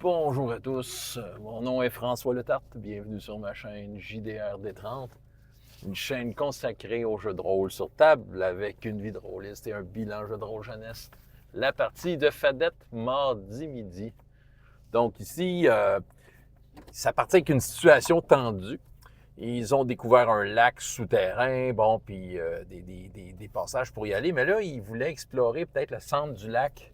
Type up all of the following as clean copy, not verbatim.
Bonjour à tous, mon nom est François Letarte, bienvenue sur ma chaîne JDR D30, une chaîne consacrée aux jeux de rôle sur table avec une vie de rôliste et un bilan jeu de rôle jeunesse. La partie de Fadette mardi midi. Donc ici, ça partit avec une situation tendue. Ils ont découvert un lac souterrain, bon, puis des passages pour y aller, mais là, ils voulaient explorer peut-être le centre du lac.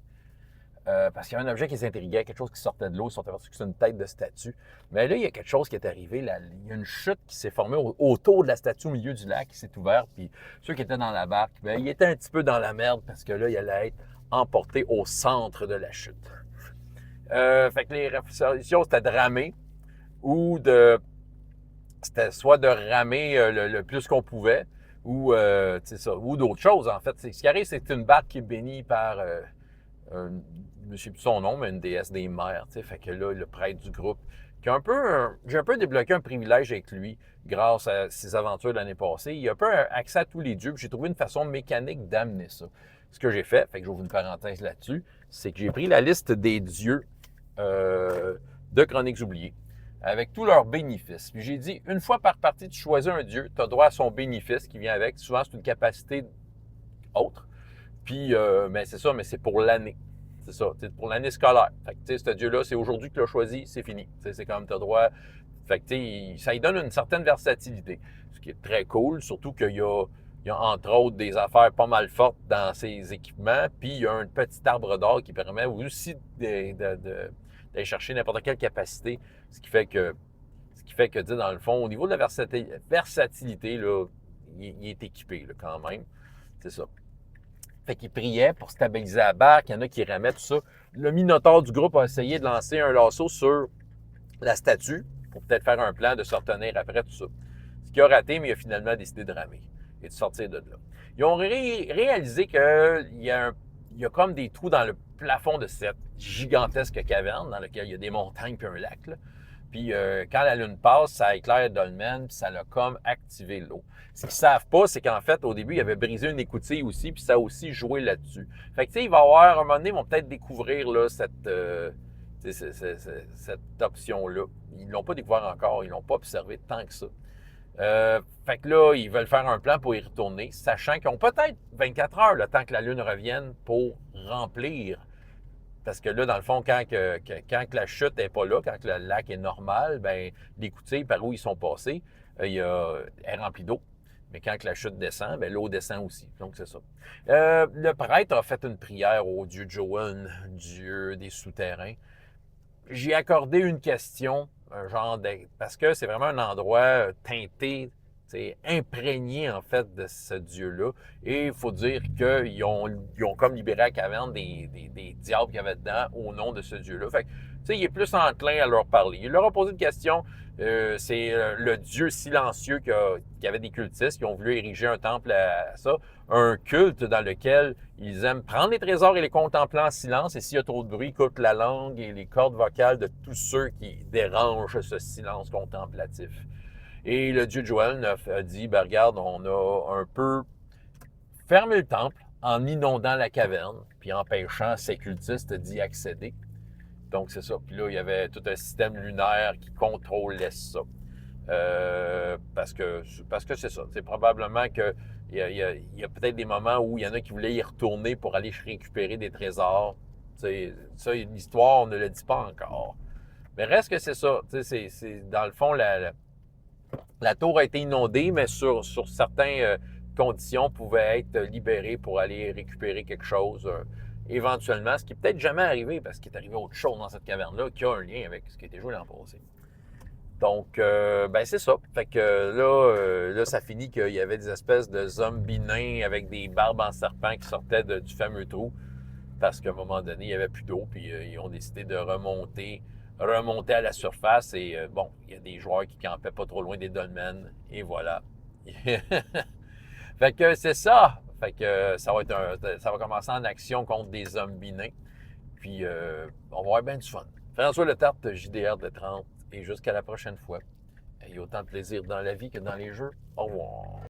Parce qu'il y a un objet qui les intriguait, quelque chose qui sortait de l'eau, ils sont aperçus que c'est une tête de statue. Mais là, il y a quelque chose qui est arrivé. Là, il y a une chute qui s'est formée autour de la statue au milieu du lac, qui s'est ouverte. Puis ceux qui étaient dans la barque, bien, ils étaient un petit peu dans la merde parce que là, il allait être emporté au centre de la chute. Fait que les réflexions, c'était de ramer ou de... C'était soit de ramer le plus qu'on pouvait ou, ça, ou d'autres choses, en fait. Ce qui arrive, c'est que c'est une barque qui est bénie par... je ne sais plus son nom, mais une déesse des mers, tu sais, fait que là, le prêtre du groupe, qui a j'ai un peu débloqué un privilège avec lui grâce à ses aventures de l'année passée. Il a un peu accès à tous les dieux, puis j'ai trouvé une façon mécanique d'amener ça. Ce que j'ai fait que j'ouvre une parenthèse là-dessus, c'est que j'ai pris la liste des dieux de Chroniques oubliées, avec tous leurs bénéfices. Puis j'ai dit, une fois par partie, tu choisis un dieu, tu as droit à son bénéfice qui vient avec. Souvent, c'est une capacité autre. Puis, mais c'est ça, mais c'est pour l'année. C'est ça, pour l'année scolaire. Fait que, tu sais, ce dieu-là, c'est aujourd'hui que tu l'as choisi, c'est fini. C'est comme tu as droit. Fait que, tu sais, ça lui donne une certaine versatilité, ce qui est très cool, surtout qu'il y a entre autres des affaires pas mal fortes dans ses équipements, puis il y a un petit arbre d'or qui permet aussi d'aller chercher n'importe quelle capacité, ce qui fait que, tu sais, dans le fond, au niveau de la versatilité, là, il est équipé là, quand même. C'est ça. Fait qu'il priait pour stabiliser la barque. Il y en a qui ramaient tout ça. Le minotaure du groupe a essayé de lancer un lasso sur la statue pour peut-être faire un plan de se retenir après tout ça. Ce qui a raté, mais il a finalement décidé de ramer et de sortir de là. Ils ont réalisé qu'il y a comme des trous dans le plafond de cette gigantesque caverne dans laquelle il y a des montagnes puis un lac, là. Puis quand la lune passe, ça éclaire Dolmen, puis ça l'a comme activé l'eau. Ce qu'ils savent pas, c'est qu'en fait, au début, il avait brisé une écoutille aussi, puis ça a aussi joué là-dessus. Fait que, tu sais, il va y avoir, un moment donné, ils vont peut-être découvrir là, cette option-là. Ils l'ont pas découvert encore, ils l'ont pas observé tant que ça. Fait que là, ils veulent faire un plan pour y retourner, sachant qu'ils ont peut-être 24 heures le temps que la lune revienne pour remplir. Parce que là, dans le fond, quand la chute n'est pas là, quand le lac est normal, ben l'écoutille par où ils sont passés, elle est remplie d'eau. Mais quand la chute descend, ben l'eau descend aussi. Donc, c'est ça. Le prêtre a fait une prière au dieu Joan, dieu des souterrains. J'ai accordé une question, parce que c'est vraiment un endroit teinté, c'est imprégné en fait de ce dieu-là. Et il faut dire qu'ils ont comme libéré la caverne des diables qu'il y avait dedans au nom de ce dieu-là. Fait que, tu sais, il est plus enclin à leur parler. Il leur a posé une question. C'est le dieu silencieux qui avait des cultistes qui ont voulu ériger un temple à ça, un culte dans lequel ils aiment prendre les trésors et les contempler en silence, et s'il y a trop de bruit, écoute la langue et les cordes vocales de tous ceux qui dérangent ce silence contemplatif. Et le dieu Joël a dit, ben regarde, on a un peu fermé le temple en inondant la caverne, puis empêchant ces cultistes d'y accéder. Donc, c'est ça. Puis là, il y avait tout un système lunaire qui contrôlait ça. Parce que c'est ça. C'est probablement que il y a peut-être des moments où il y en a qui voulaient y retourner pour aller récupérer des trésors. T'sais, ça, l'histoire, on ne le dit pas encore. Mais reste que c'est ça. Dans le fond, la tour a été inondée, mais sur certaines conditions, pouvait être libérée pour aller récupérer quelque chose éventuellement, ce qui n'est peut-être jamais arrivé parce qu'il est arrivé autre chose dans cette caverne-là qui a un lien avec ce qui a été joué l'an passé. Donc, ben c'est ça. Fait que là, ça finit qu'il y avait des espèces de zombies nains avec des barbes en serpent qui sortaient du fameux trou parce qu'à un moment donné, il n'y avait plus d'eau, puis ils ont décidé de remonter à la surface et bon, il y a des joueurs qui campaient pas trop loin des dolmens et voilà. Fait que c'est ça. Fait que ça va commencer en action contre des zombies nains. Puis on va avoir bien du fun. François Letarte, JDR de 30. Et jusqu'à la prochaine fois. Ayez autant de plaisir dans la vie que dans les jeux. Au revoir.